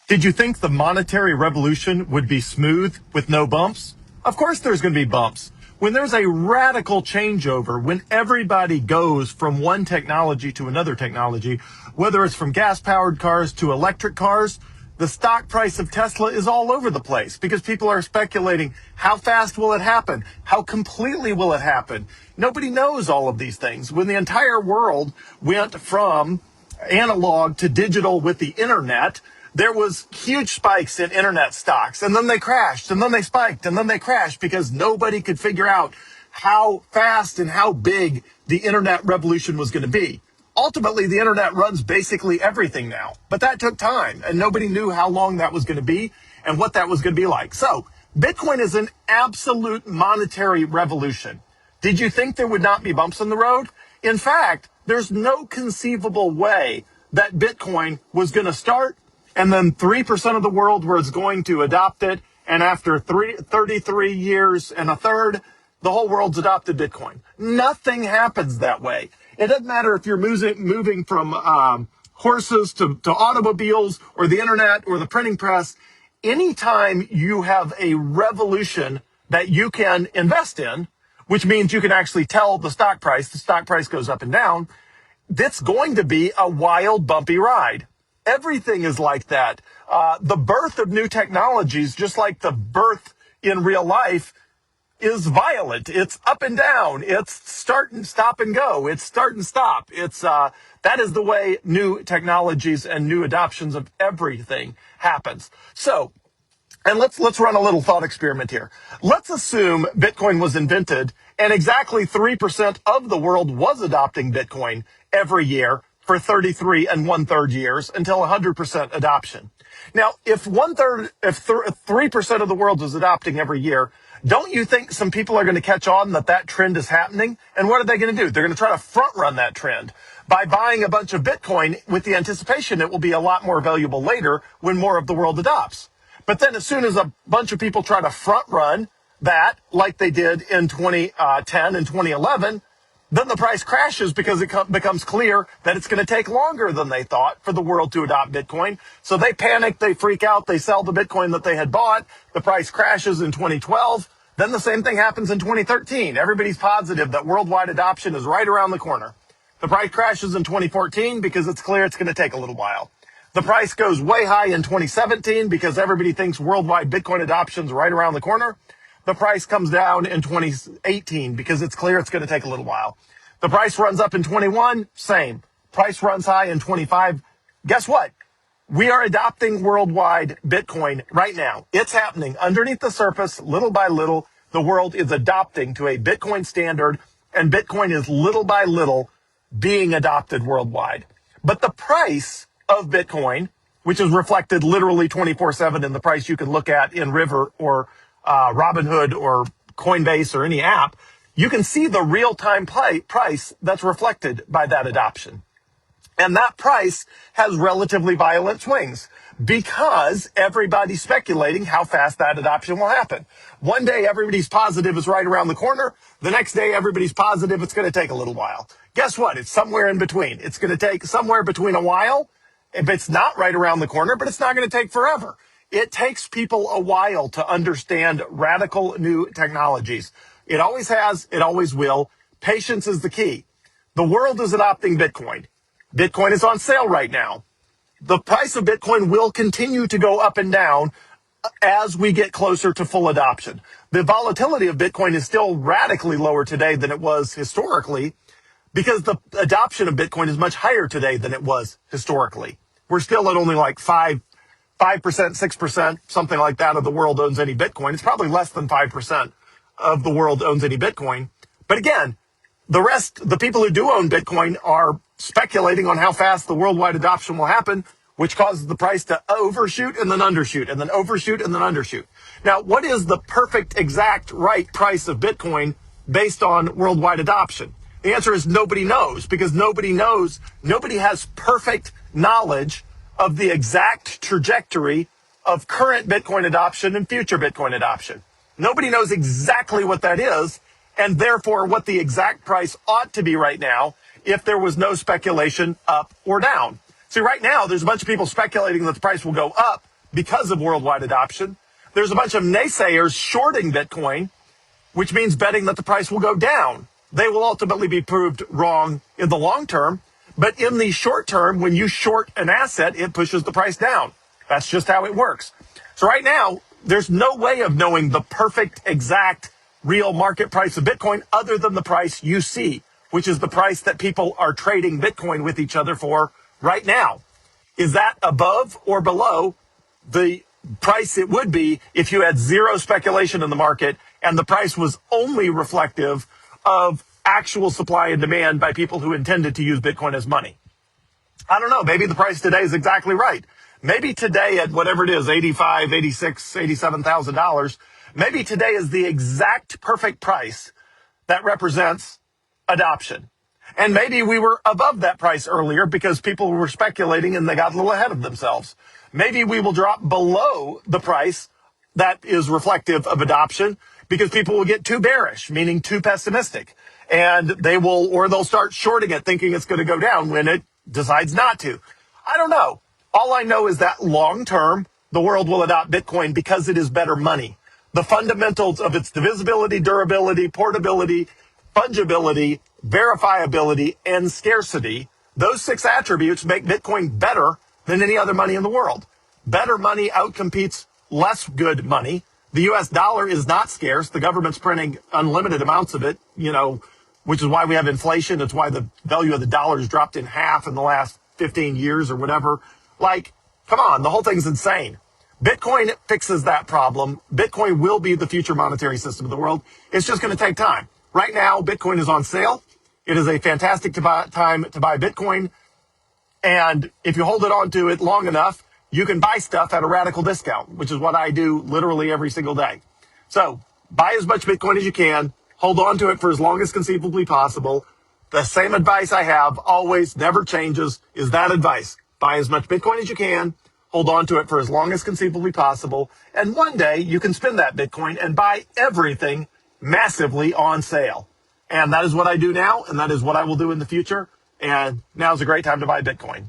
Did you think the monetary revolution would be smooth with no bumps? Of course there's going to be bumps. When there's a radical changeover, when everybody goes from one technology to another technology, whether it's from gas-powered cars to electric cars, the stock price of Tesla is all over the place because people are speculating how fast will it happen? How completely will it happen? Nobody knows all of these things. When the entire world went from analog to digital with the internet, there was huge spikes in internet stocks, and then they crashed, and then they spiked, and then they crashed because nobody could figure out how fast and how big the internet revolution was going to be. Ultimately, the internet runs basically everything now, but that took time, and nobody knew how long that was going to be and what that was going to be like. So Bitcoin is an absolute monetary revolution. Did you think there would not be bumps in the road? In fact, there's no conceivable way that Bitcoin was going to start and then 3% of the world was going to adopt it. And after 33 years and a third, the whole world's adopted Bitcoin. Nothing happens that way. It doesn't matter if you're moving from horses to automobiles or the internet or the printing press. Anytime you have a revolution that you can invest in, which means you can actually tell the stock price goes up and down, that's going to be a wild, bumpy ride. Everything is like that. The birth of new technologies, just like the birth in real life, is violent. It's up and down. It's start and stop and go. It's start and stop. That is the way new technologies and new adoptions of everything happens. So, and let's run a little thought experiment here. Let's assume Bitcoin was invented and exactly 3% of the world was adopting Bitcoin every year for 33 and 1/3 years until 100% adoption. Now, if 3% of the world is adopting every year, don't you think some people are going to catch on that trend is happening? And what are they going to do? They're going to try to front run that trend by buying a bunch of Bitcoin with the anticipation it will be a lot more valuable later when more of the world adopts. But then as soon as a bunch of people try to front run that, like they did in 2010 and 2011, then the price crashes because it becomes clear that it's going to take longer than they thought for the world to adopt Bitcoin. So they panic, they freak out, they sell the Bitcoin that they had bought. The price crashes in 2012. Then the same thing happens in 2013. Everybody's positive that worldwide adoption is right around the corner. The price crashes in 2014 because it's clear it's going to take a little while. The price goes way high in 2017 because everybody thinks worldwide Bitcoin adoption is right around the corner. The price comes down in 2018 because it's clear it's going to take a little while. The price runs up in 21, same. Price runs high in 25. Guess what? We are adopting worldwide Bitcoin right now. It's happening underneath the surface, little by little. The world is adopting to a Bitcoin standard, and Bitcoin is little by little being adopted worldwide. But the price of Bitcoin, which is reflected literally 24/7 in the price you can look at in River or Robinhood or Coinbase or any app, you can see the real-time price that's reflected by that adoption. And that price has relatively violent swings because everybody's speculating how fast that adoption will happen. One day, everybody's positive it's right around the corner. The next day, everybody's positive it's going to take a little while. Guess what? It's somewhere in between. It's going to take somewhere between a while. If it's not right around the corner, but it's not going to take forever. It takes people a while to understand radical new technologies. It always has. It always will. Patience is the key. The world is adopting Bitcoin. Bitcoin is on sale right now. The price of Bitcoin will continue to go up and down as we get closer to full adoption. The volatility of Bitcoin is still radically lower today than it was historically because the adoption of Bitcoin is much higher today than it was historically. We're still at only like 5%, 6%, something like that of the world owns any Bitcoin. It's probably less than 5% of the world owns any Bitcoin. But again, the people who do own Bitcoin are speculating on how fast the worldwide adoption will happen, which causes the price to overshoot and then undershoot and then overshoot and then undershoot. Now, what is the perfect, exact, right price of Bitcoin based on worldwide adoption? The answer is nobody knows because nobody has perfect knowledge of the exact trajectory of current Bitcoin adoption and future Bitcoin adoption. Nobody knows exactly what that is, and therefore what the exact price ought to be right now if there was no speculation up or down. See, right now, there's a bunch of people speculating that the price will go up because of worldwide adoption. There's a bunch of naysayers shorting Bitcoin, which means betting that the price will go down. They will ultimately be proved wrong in the long term. But in the short term, when you short an asset, it pushes the price down. That's just how it works. So right now, there's no way of knowing the perfect, exact, real market price of Bitcoin other than the price you see, which is the price that people are trading Bitcoin with each other for right now. Is that above or below the price it would be if you had zero speculation in the market and the price was only reflective of actual supply and demand by people who intended to use Bitcoin as money? I don't know. Maybe the price today is exactly right. Maybe today at whatever it is, $85,000, $86,000, $87,000, maybe today is the exact perfect price that represents adoption. And maybe we were above that price earlier because people were speculating and they got a little ahead of themselves. Maybe we will drop below the price that is reflective of adoption because people will get too bearish, meaning too pessimistic. And they'll start shorting it thinking it's going to go down when it decides not to. I don't know. All I know is that long term, the world will adopt Bitcoin because it is better money. The fundamentals of its divisibility, durability, portability, fungibility, verifiability, and scarcity, those 6 attributes make Bitcoin better than any other money in the world. Better money outcompetes less good money. The US dollar is not scarce. The government's printing unlimited amounts of it, which is why we have inflation. It's why the value of the dollar has dropped in half in the last 15 years or whatever. Come on, the whole thing's insane. Bitcoin fixes that problem. Bitcoin will be the future monetary system of the world. It's just going to take time. Right now, Bitcoin is on sale. It is a fantastic time to buy Bitcoin. And if you hold it on to it long enough, you can buy stuff at a radical discount, which is what I do literally every single day. So buy as much Bitcoin as you can. Hold on to it for as long as conceivably possible. The same advice I have always, never changes, is that advice. Buy as much Bitcoin as you can. Hold on to it for as long as conceivably possible. And one day you can spend that Bitcoin and buy everything massively on sale. And that is what I do now. And that is what I will do in the future. And now's a great time to buy Bitcoin.